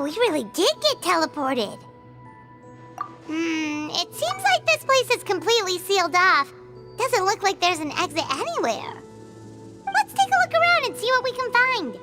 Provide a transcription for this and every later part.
we really did get teleported. It seems like this place is completely sealed off. Doesn't look like there's an exit anywhere. Let's take a look around and see what we can find.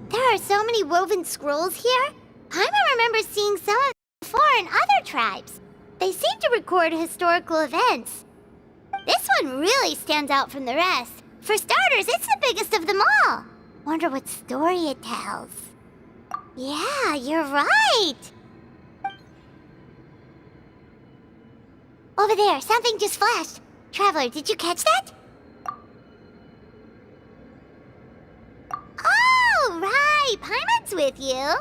There are so many woven scrolls here. I remember seeing some of them before in other tribes. They seem to record historical events. This one really stands out from the rest. For starters, it's the biggest of them all. Wonder what story it tells. Yeah, you're right. Over there, something just flashed. Traveler, did you catch that? Oh, right. Paimon's with you.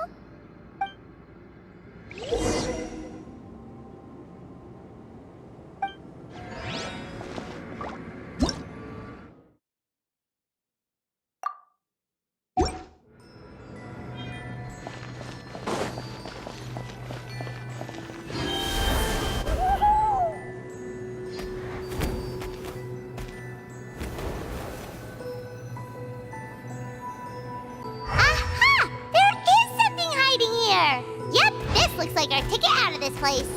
Looks like our ticket out of this place.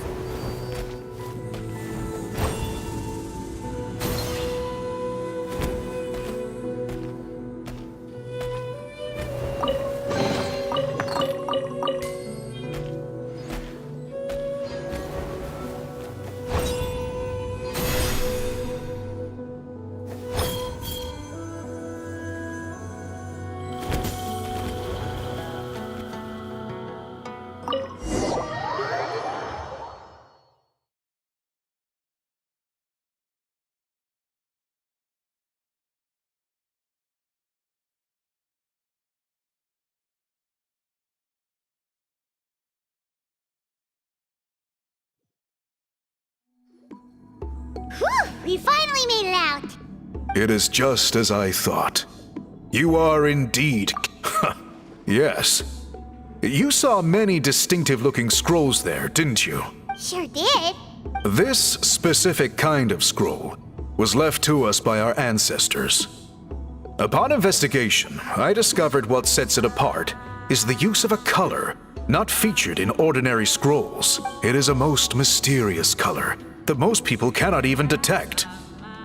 Whew! We finally made it out! It is just as I thought. You are indeed... Yes. You saw many distinctive-looking scrolls there, didn't you? Sure did. This specific kind of scroll was left to us by our ancestors. Upon investigation, I discovered what sets it apart is the use of a color not featured in ordinary scrolls. It is a most mysterious color that most people cannot even detect.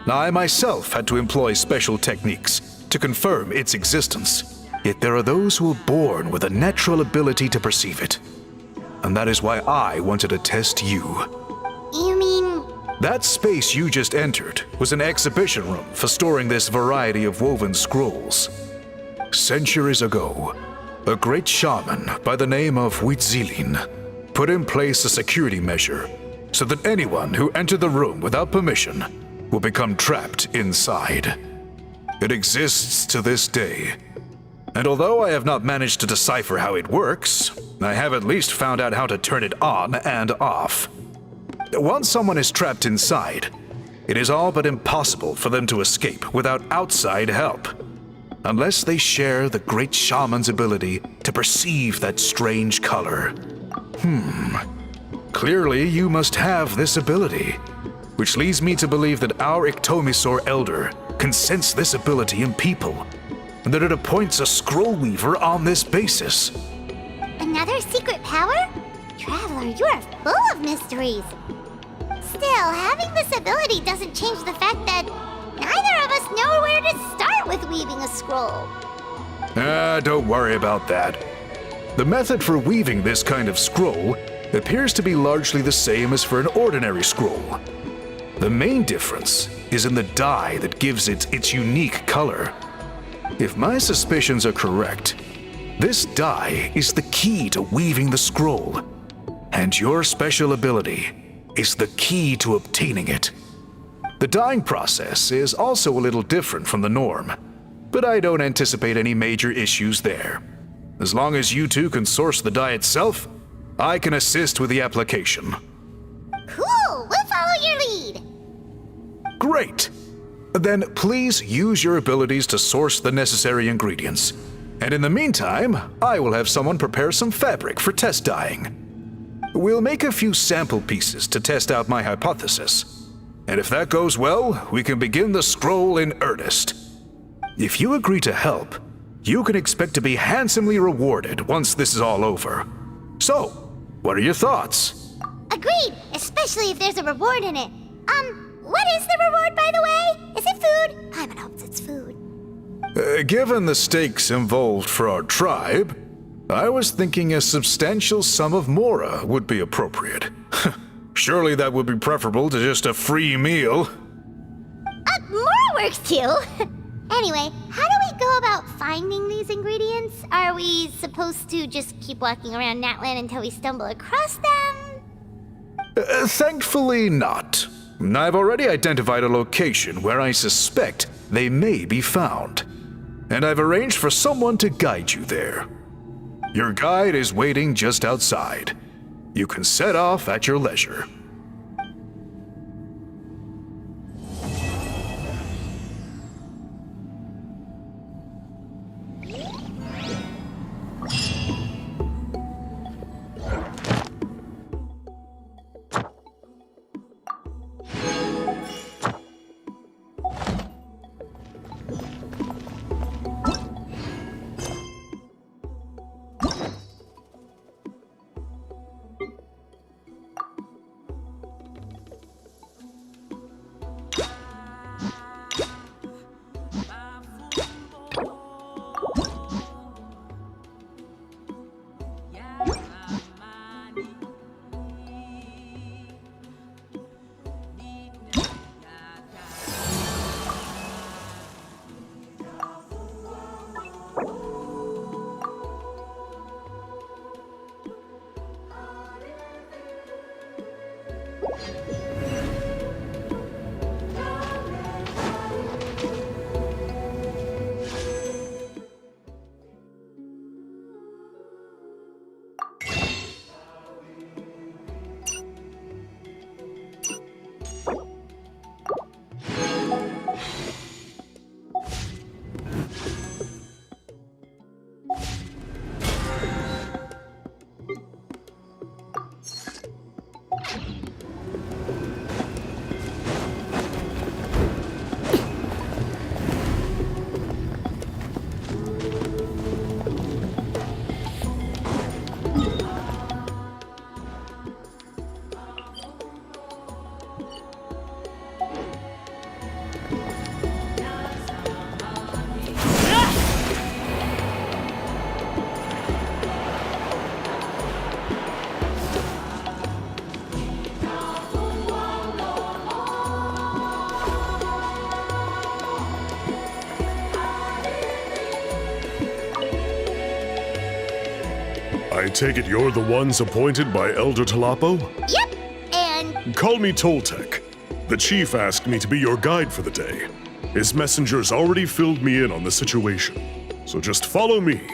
I myself had to employ special techniques to confirm its existence. Yet there are those who are born with a natural ability to perceive it. And that is why I wanted to test you. You mean... That space you just entered was an exhibition room for storing this variety of woven scrolls. Centuries ago, a great shaman by the name of Huitzilin put in place a security measure so that anyone who entered the room without permission will become trapped inside. It exists to this day, and although I have not managed to decipher how it works, I have at least found out how to turn it on and off. Once someone is trapped inside, it is all but impossible for them to escape without outside help, unless they share the great shaman's ability to perceive that strange color. Clearly, you must have this ability, which leads me to believe that our Ictomisor Elder can sense this ability in people, and that it appoints a scroll weaver on this basis. Another secret power? Traveler, you are full of mysteries. Still, having this ability doesn't change the fact that Neither of us know where to start with weaving a scroll. Don't worry about that. The method for weaving this kind of scroll appears to be largely the same as for an ordinary scroll. The main difference is in the dye that gives it its unique color. If my suspicions are correct, this dye is the key to weaving the scroll, and your special ability is the key to obtaining it. The dyeing process is also a little different from the norm, but I don't anticipate any major issues there. As long as you two can source the dye itself, I can assist with the application. Cool! We'll follow your lead. Great! Then please use your abilities to source the necessary ingredients. And in the meantime, I will have someone prepare some fabric for test dyeing. We'll make a few sample pieces to test out my hypothesis. And if that goes well, we can begin the scroll in earnest. If you agree to help, you can expect to be handsomely rewarded once this is all over. So, what are your thoughts? Agreed, especially if there's a reward in it. What is the reward, by the way? Is it food? Paimon hopes it's food. Given the stakes involved for our tribe, I was thinking a substantial sum of mora would be appropriate. Surely that would be preferable to just a free meal. Mora works too. Anyway, how do we go about finding these ingredients? Are we supposed to just keep walking around Natlan until we stumble across them? Thankfully not. I've already identified a location where I suspect they may be found. And I've arranged for someone to guide you there. Your guide is waiting just outside. You can set off at your leisure. I take it you're the ones appointed by Elder Talapo? Yep, and Call me Toltec. The chief asked me to be your guide for the day. His messengers already filled me in on the situation. So just follow me.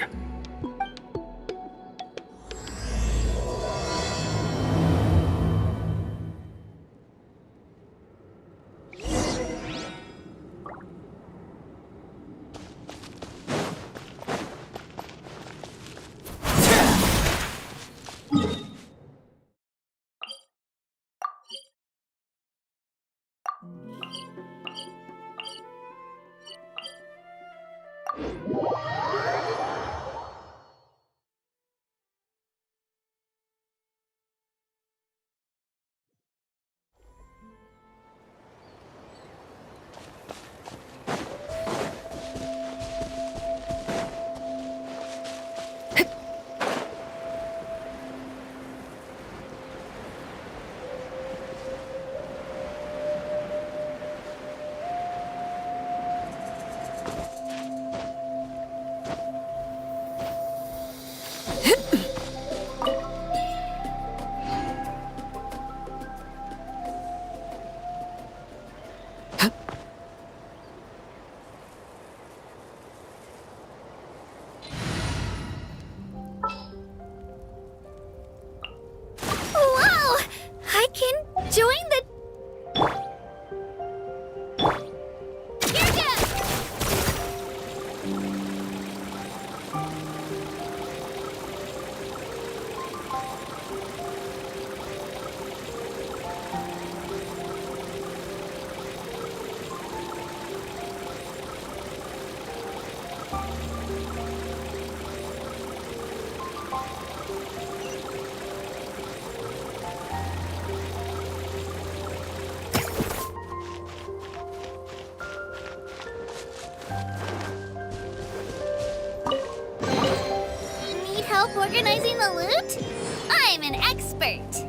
Need help organizing the loot? I'm an expert.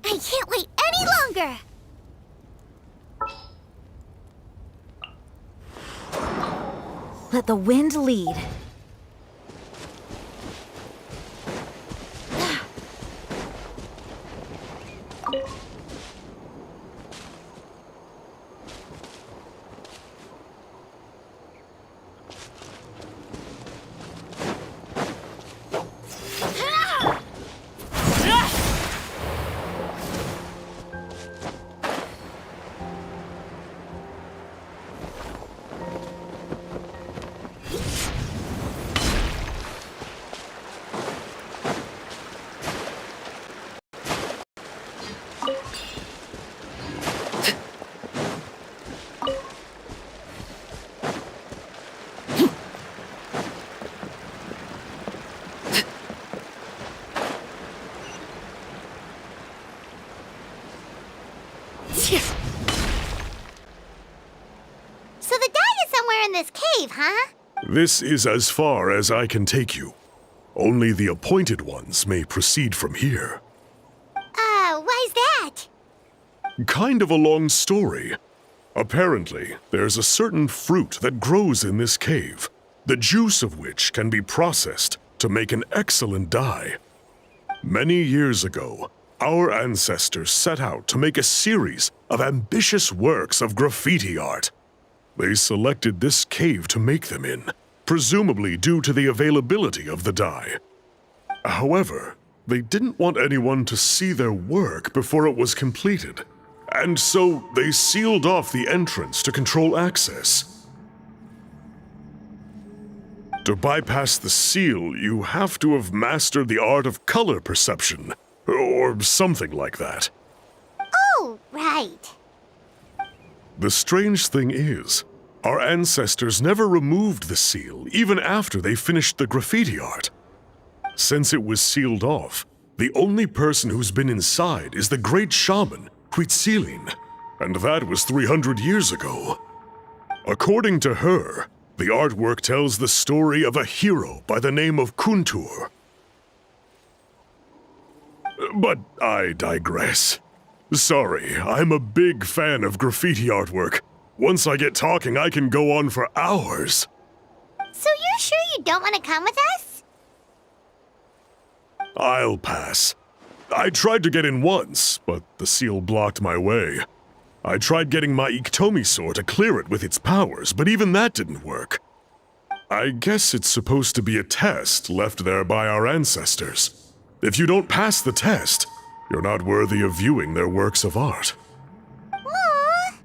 I can't wait any longer! Let the wind lead. So the dye is somewhere in this cave, huh? This is as far as I can take you. Only the appointed ones may proceed from here. Why's that? Kind of a long story. Apparently, there's a certain fruit that grows in this cave, the juice of which can be processed to make an excellent dye. Many years ago, our ancestors set out to make a series of ambitious works of graffiti art. They selected this cave to make them in, presumably due to the availability of the dye. However, they didn't want anyone to see their work before it was completed, and so they sealed off the entrance to control access. To bypass the seal, you have to have mastered the art of color perception, or something like that. Oh, right. The strange thing is, our ancestors never removed the seal, even after they finished the graffiti art. Since it was sealed off, the only person who's been inside is the great shaman, Huitzilin, and that was 300 years ago. According to her, the artwork tells the story of a hero by the name of Kuntur. But I digress. Sorry, I'm a big fan of graffiti artwork. Once I get talking, I can go on for hours. So you're sure you don't want to come with us? I'll pass. I tried to get in once, but the seal blocked my way. I tried getting my Iktomi to clear it with its powers, but even that didn't work. I guess it's supposed to be a test left there by our ancestors. If you don't pass the test, you're not worthy of viewing their works of art. Aww.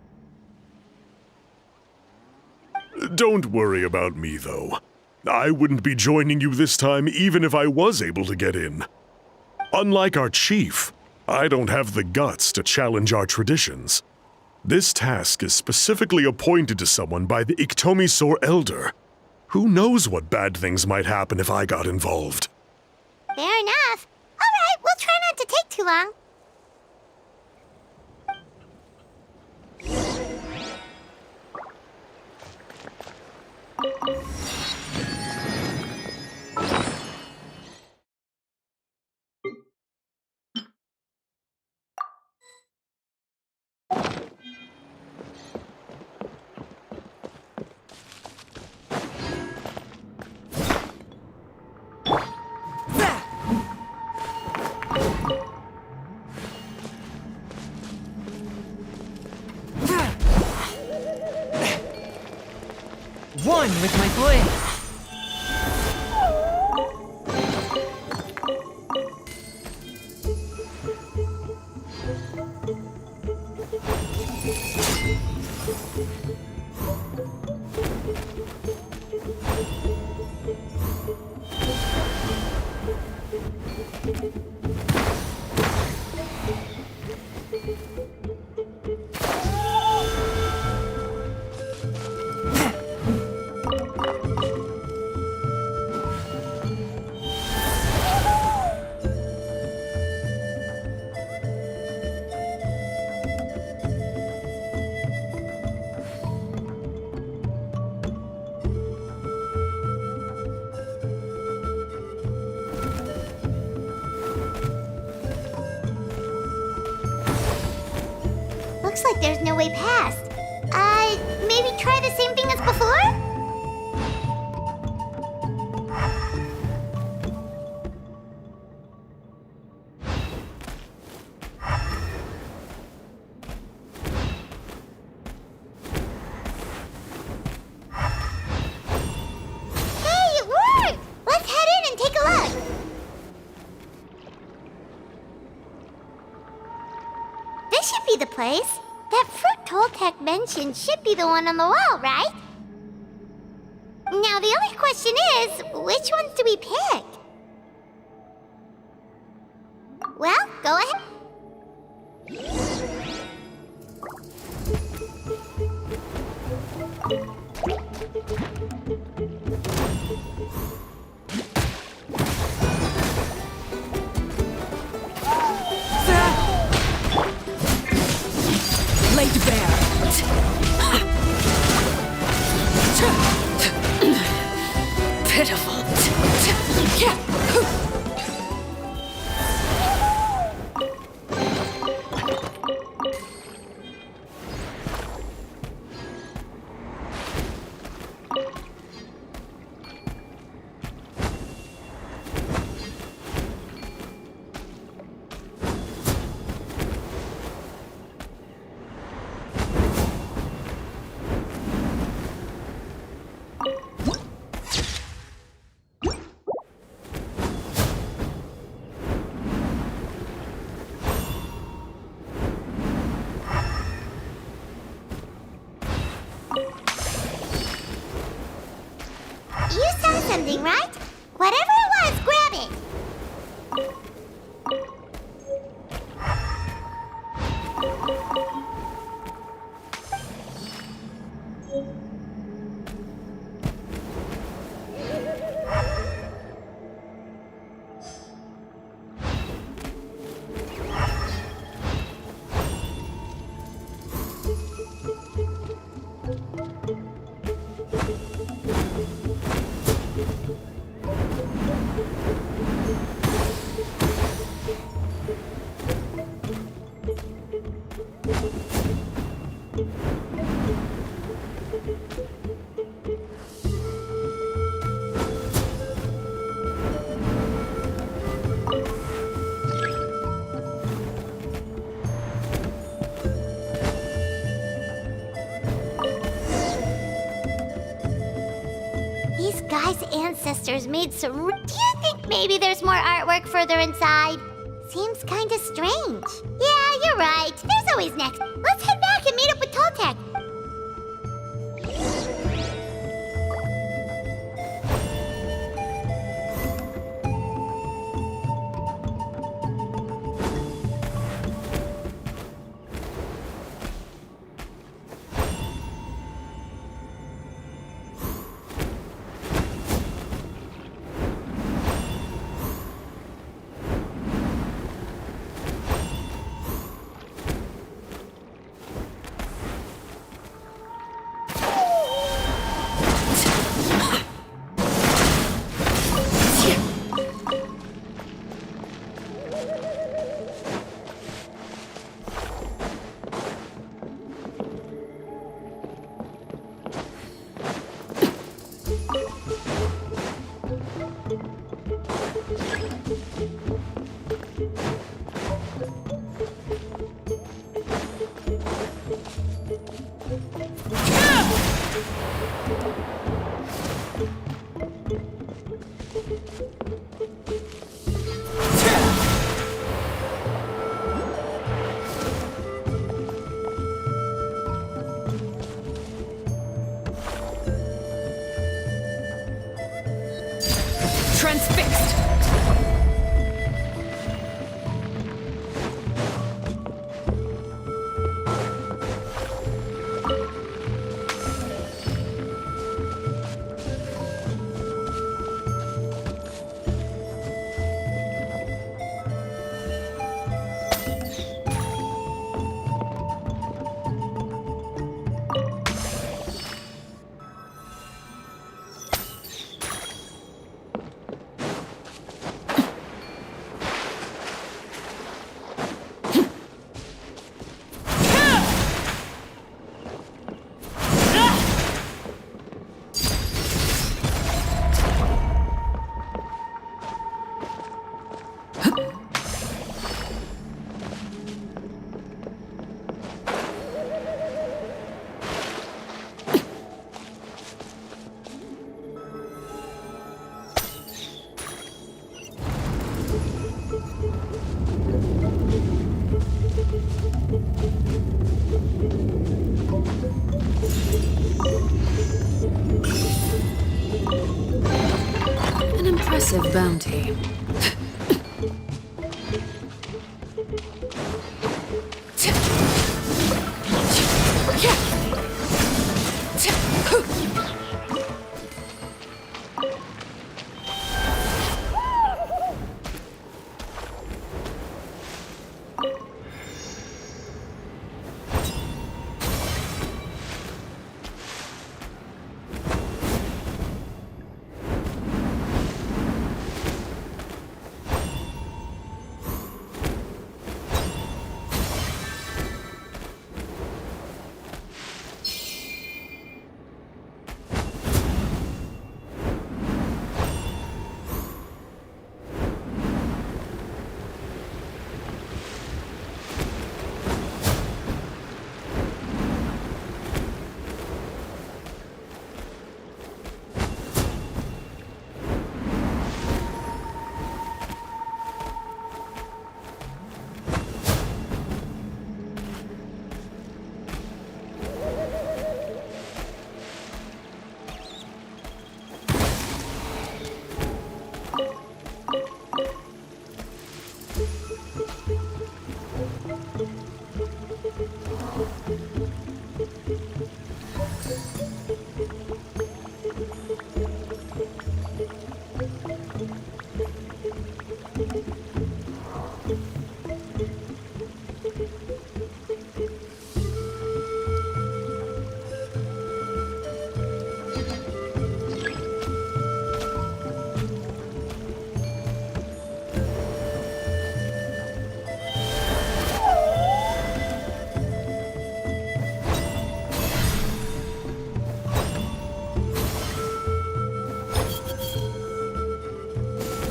Don't worry about me, though. I wouldn't be joining you this time even if I was able to get in. Unlike our chief, I don't have the guts to challenge our traditions. This task is specifically appointed to someone by the Iktomi Elder. Who knows what bad things might happen if I got involved? Fair enough. All right, we'll try not to take too long. One with my blade. Looks like there's no way past. Maybe try the same thing as before? Hey, it worked! Let's head in and take a look. This should be the place. That fruit Toltec mentioned should be the one on the wall, right? Now the only question is, which ones do we pick? Well, go ahead. Laid bare. Pitiful. You saw something, right? Whatever it was, grab it. These guys' ancestors made some. Do you think maybe there's more artwork further inside? Seems kind of strange. Yeah, you're right. There's always next. Let's head back and meet up with Toltec. bounty.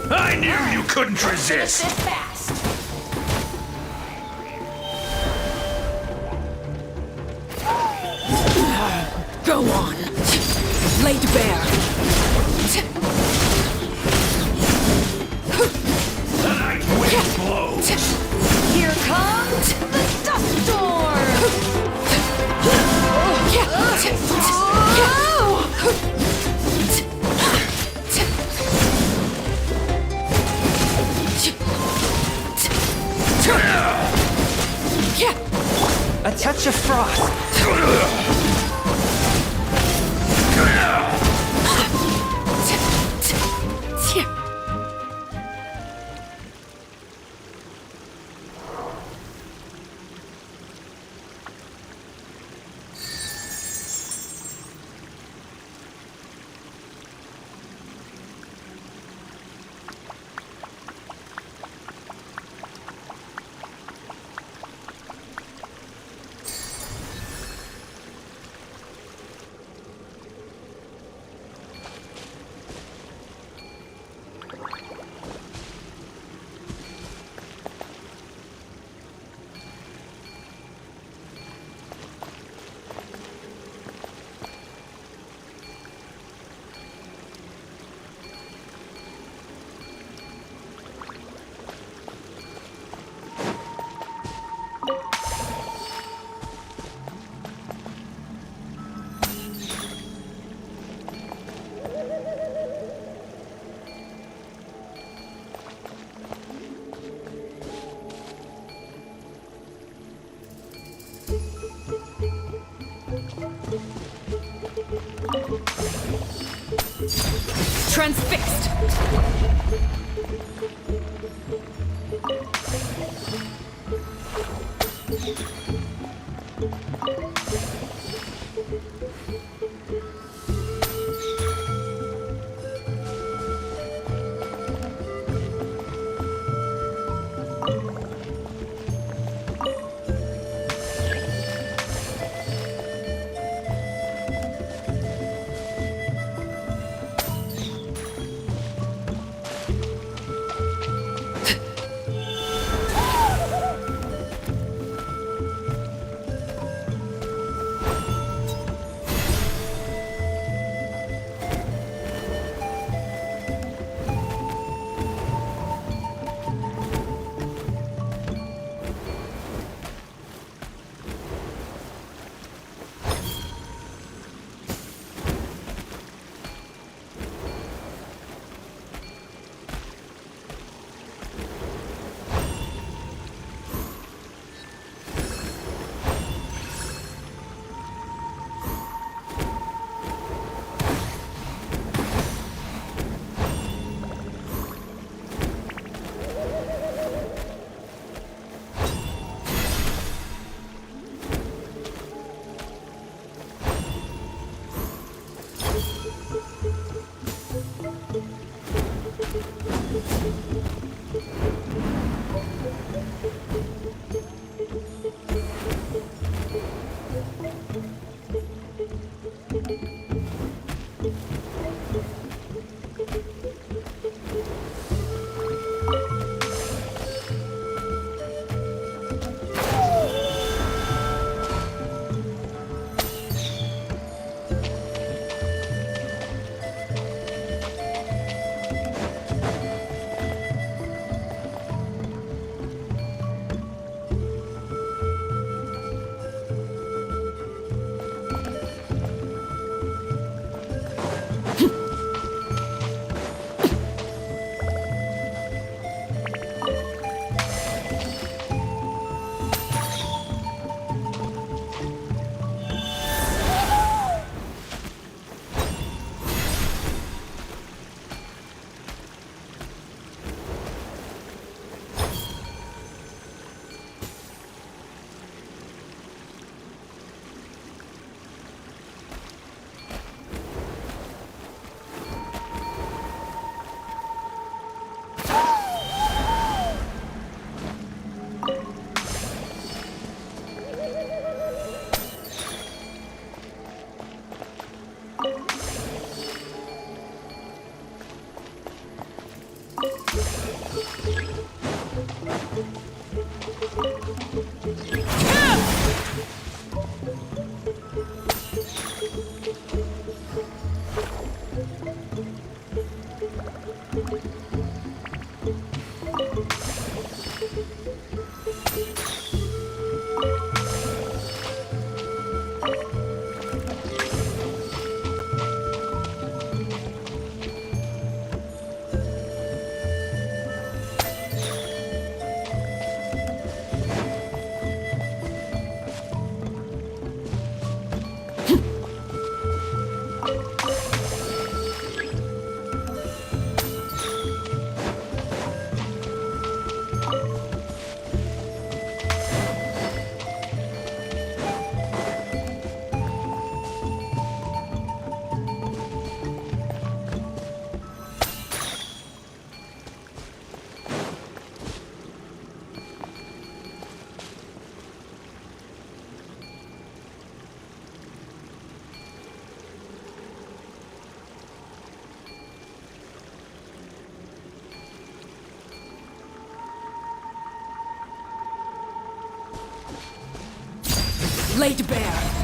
I knew you couldn't resist! Go on. Laid bare. The night wind blows! Here comes the dust storm! A touch of frost. Transfixed! Laid bare.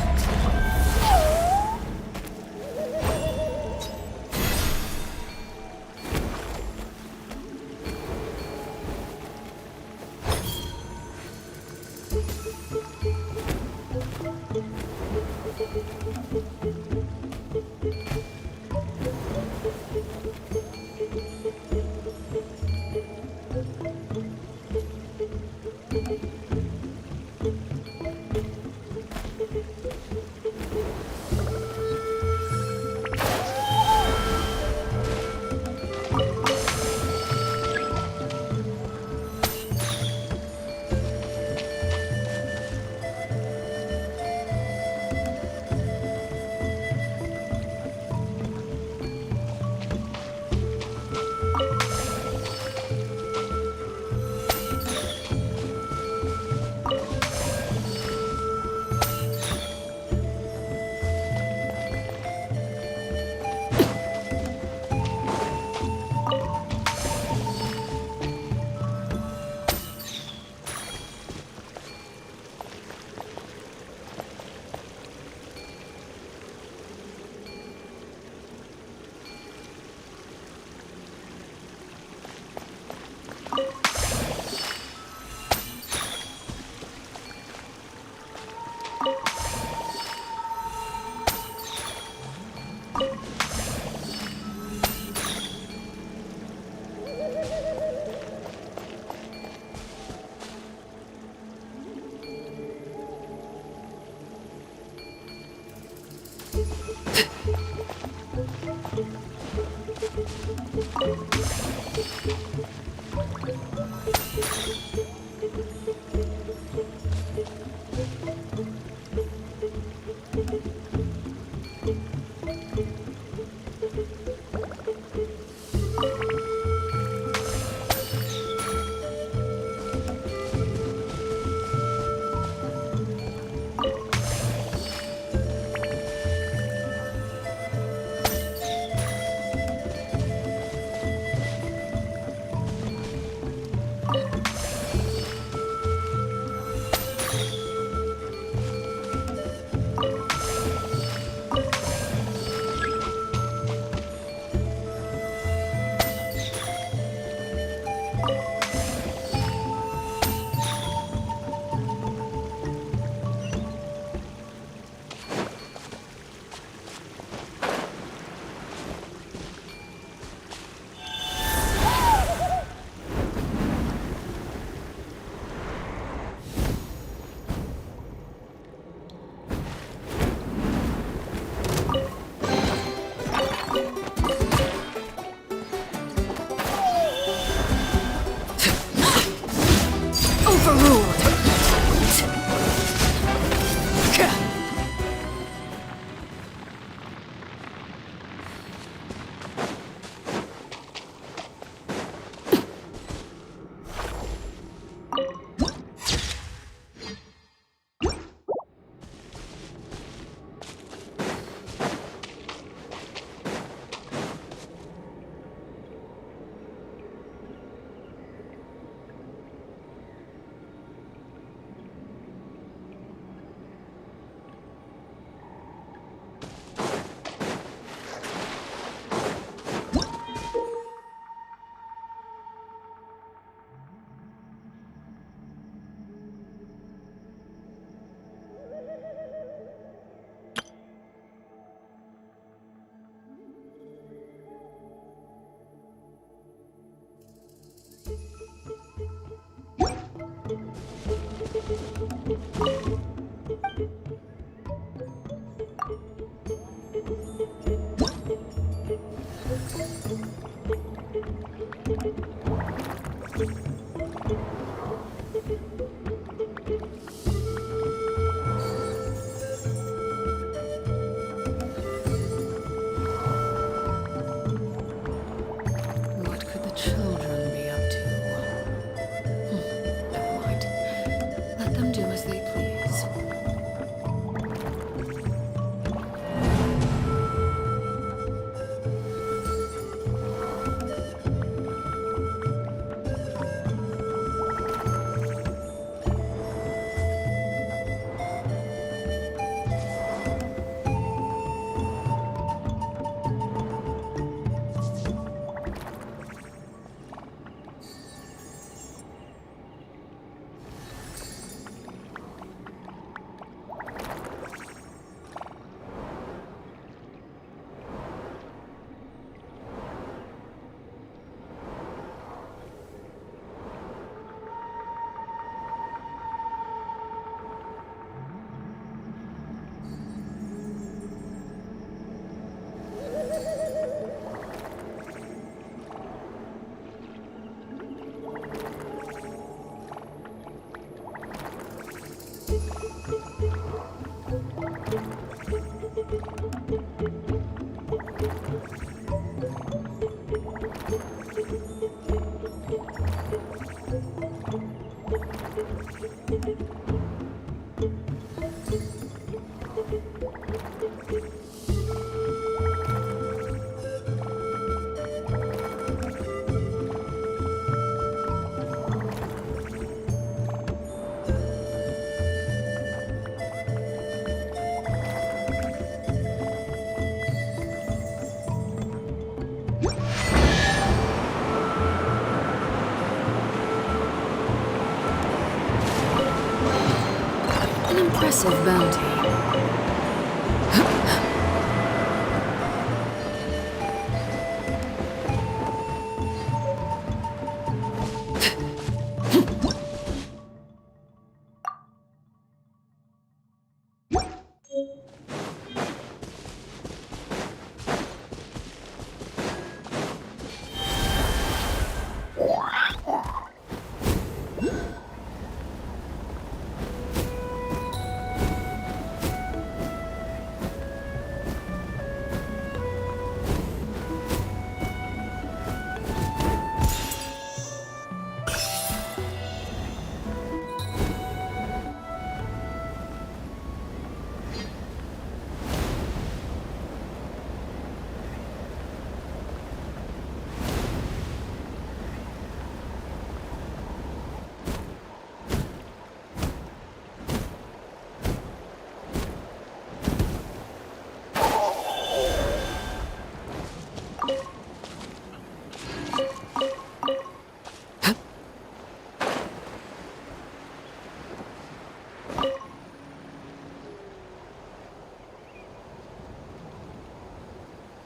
An impressive bounty.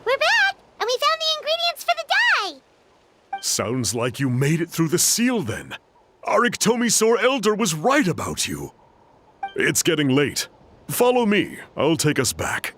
We're back, and we found the ingredients for the dye! Sounds like you made it through the seal then. Our Iktomisaur Elder was right about you. It's getting late. Follow me. I'll take us back.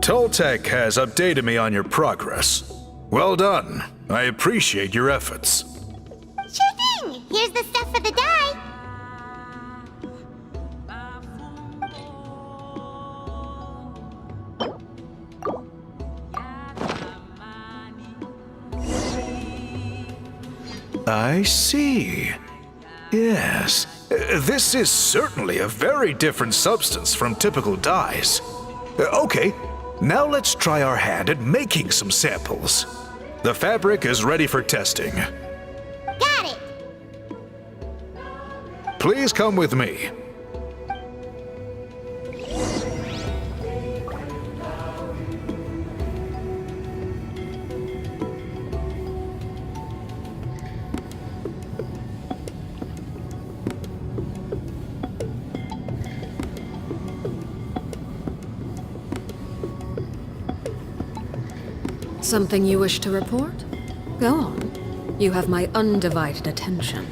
Toltec has updated me on your progress. Well done. I appreciate your efforts. Sure thing! Here's the stuff for the dye. I see. Yes. This is certainly a very different substance from typical dyes. Okay, now let's try our hand at making some samples. The fabric is ready for testing. Got it! Please come with me. Something you wish to report? Go on. You have my undivided attention.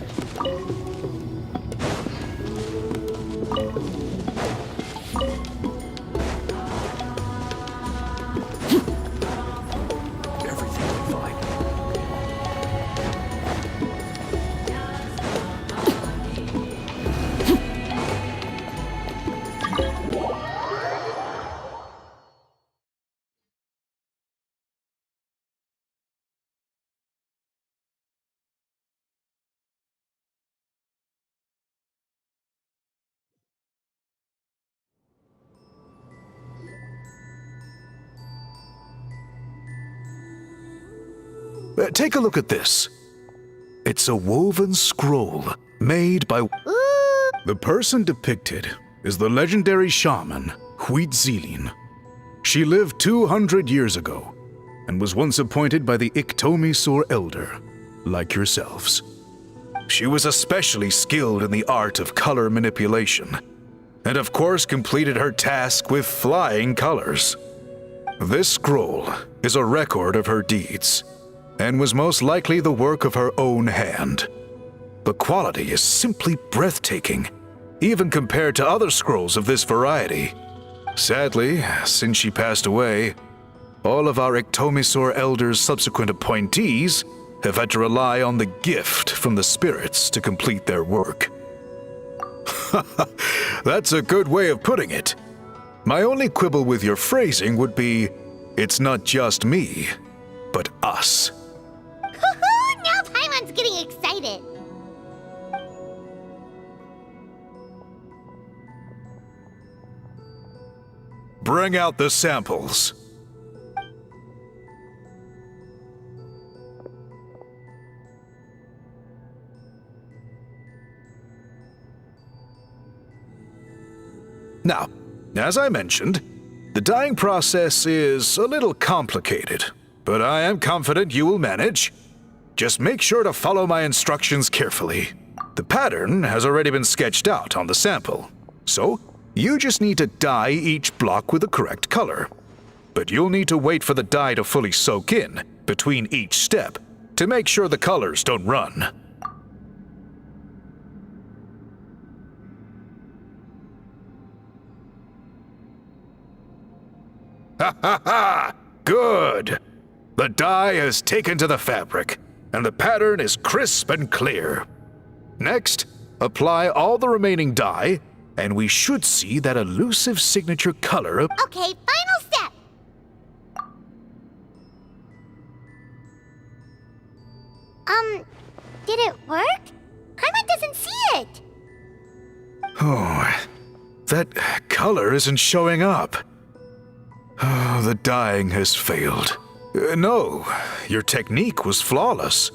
Take a look at this. It's a woven scroll made by... Ooh! The person depicted is the legendary shaman, Huitzilin. She lived 200 years ago and was once appointed by the Iktomisaur Elder, like yourselves. She was especially skilled in the art of color manipulation, and of course completed her task with flying colors. This scroll is a record of her deeds, and was most likely the work of her own hand. The quality is simply breathtaking, even compared to other scrolls of this variety. Sadly, since she passed away, all of our Iktomisaur Elder's subsequent appointees have had to rely on the gift from the spirits to complete their work. That's a good way of putting it. My only quibble with your phrasing would be, it's not just me, but us. Now Paimon's getting excited. Bring out the samples. Now, as I mentioned, the dyeing process is a little complicated, but I am confident you will manage. Just make sure to follow my instructions carefully. The pattern has already been sketched out on the sample, so you just need to dye each block with the correct color. But you'll need to wait for the dye to fully soak in between each step to make sure the colors don't run. Ha ha ha! Good! The dye has taken to the fabric, and the pattern is crisp and clear. Next, apply all the remaining dye, and we should see that elusive signature color. Okay, final step. Did it work? Paimon doesn't see it. Oh, that color isn't showing up. Oh, the dyeing has failed. No, your technique was flawless.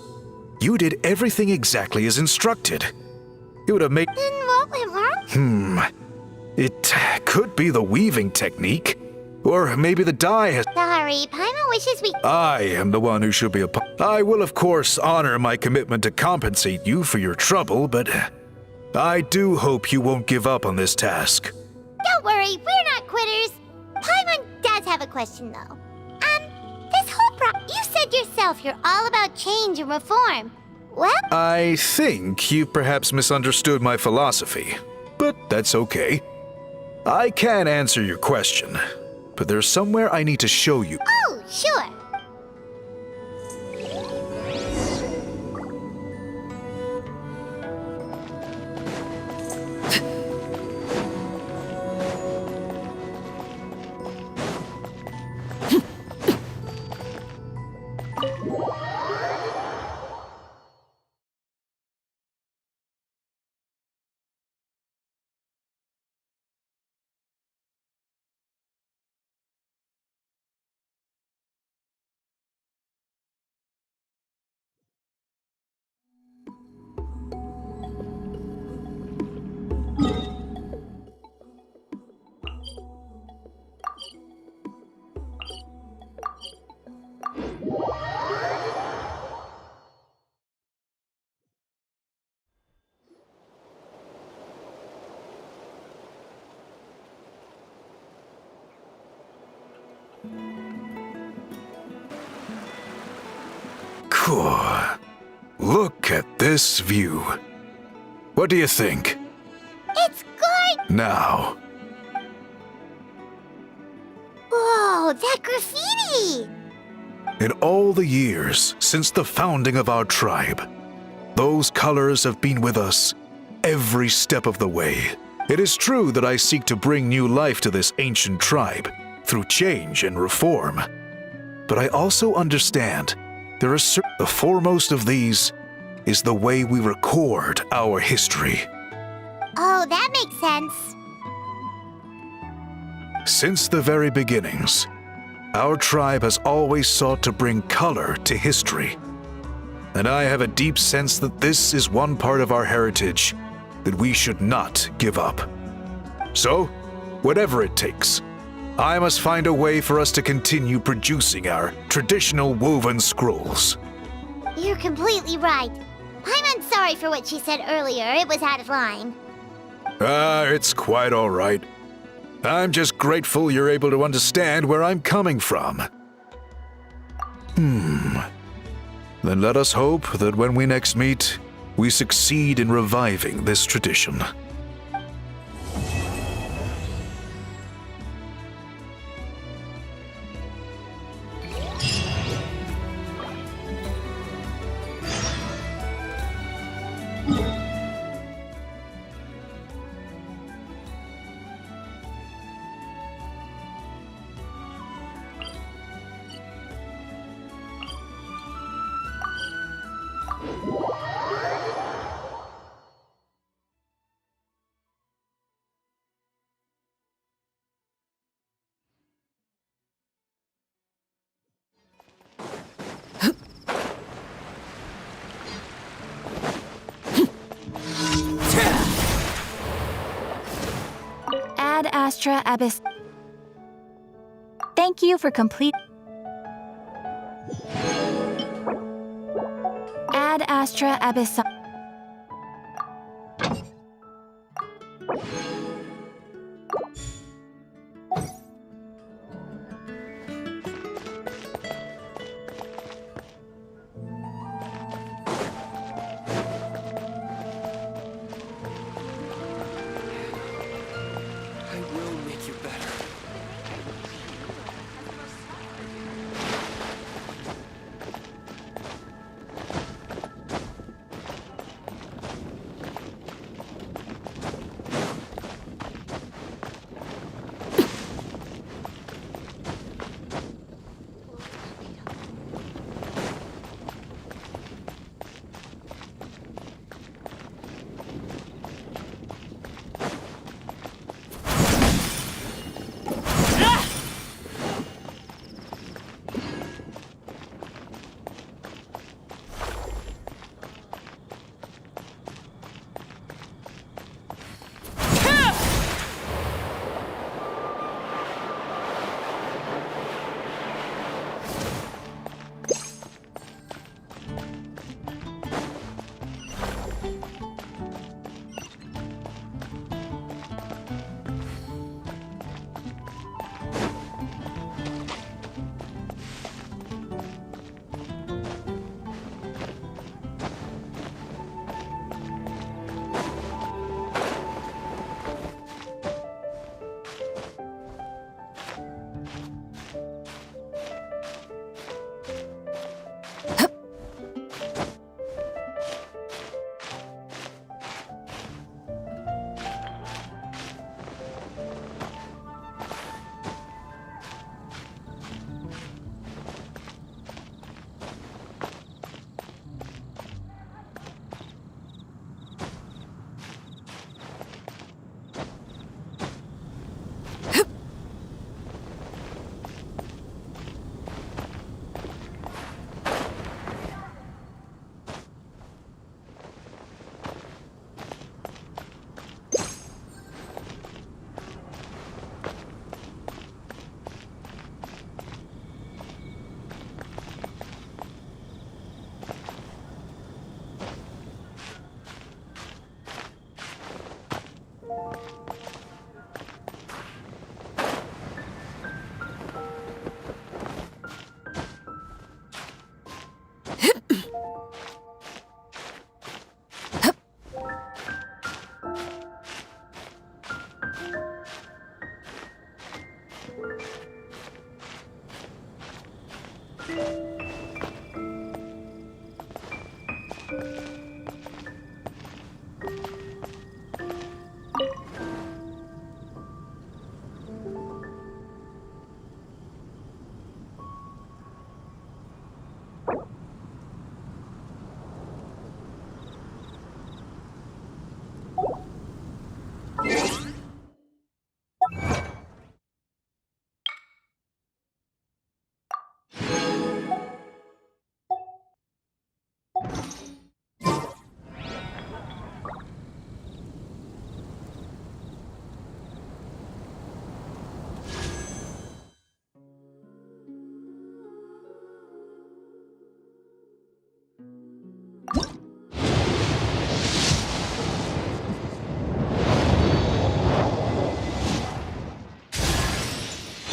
You did everything exactly as instructed. It would have made... Then what went wrong? It could be the weaving technique. Or maybe the dye has... Sorry, Paimon wishes we... I am the one who should be I will, of course, honor my commitment to compensate you for your trouble, but I do hope you won't give up on this task. Don't worry, we're not quitters. Paimon does have a question, though. This whole you said yourself you're all about change and reform. Well... I think you perhaps misunderstood my philosophy, but that's okay. I can answer your question, but there's somewhere I need to show you. Oh, sure. Cool. Look at this view. What do you think? It's good! Now, Whoa, that graffiti! in all the years since the founding of our tribe, those colors have been with us every step of the way. It is true that I seek to bring new life to this ancient tribe through change and reform. But I also understand there are the foremost of these is the way we record our history. Oh, that makes sense. Since the very beginnings, our tribe has always sought to bring color to history. And I have a deep sense that this is one part of our heritage that we should not give up. So, whatever it takes, I must find a way for us to continue producing our traditional woven scrolls. You're completely right. I'm sorry for what she said earlier. It was out of line. It's quite all right. I'm just grateful you're able to understand where I'm coming from. Then let us hope that when we next meet, we succeed in reviving this tradition. Astra Abyss. Thank you for complete. Ad Astra Abyss. I will make you better.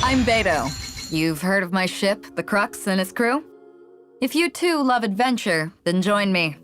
I'm Beto. You've heard of my ship, the Crux, and its crew? If you too love adventure, then join me.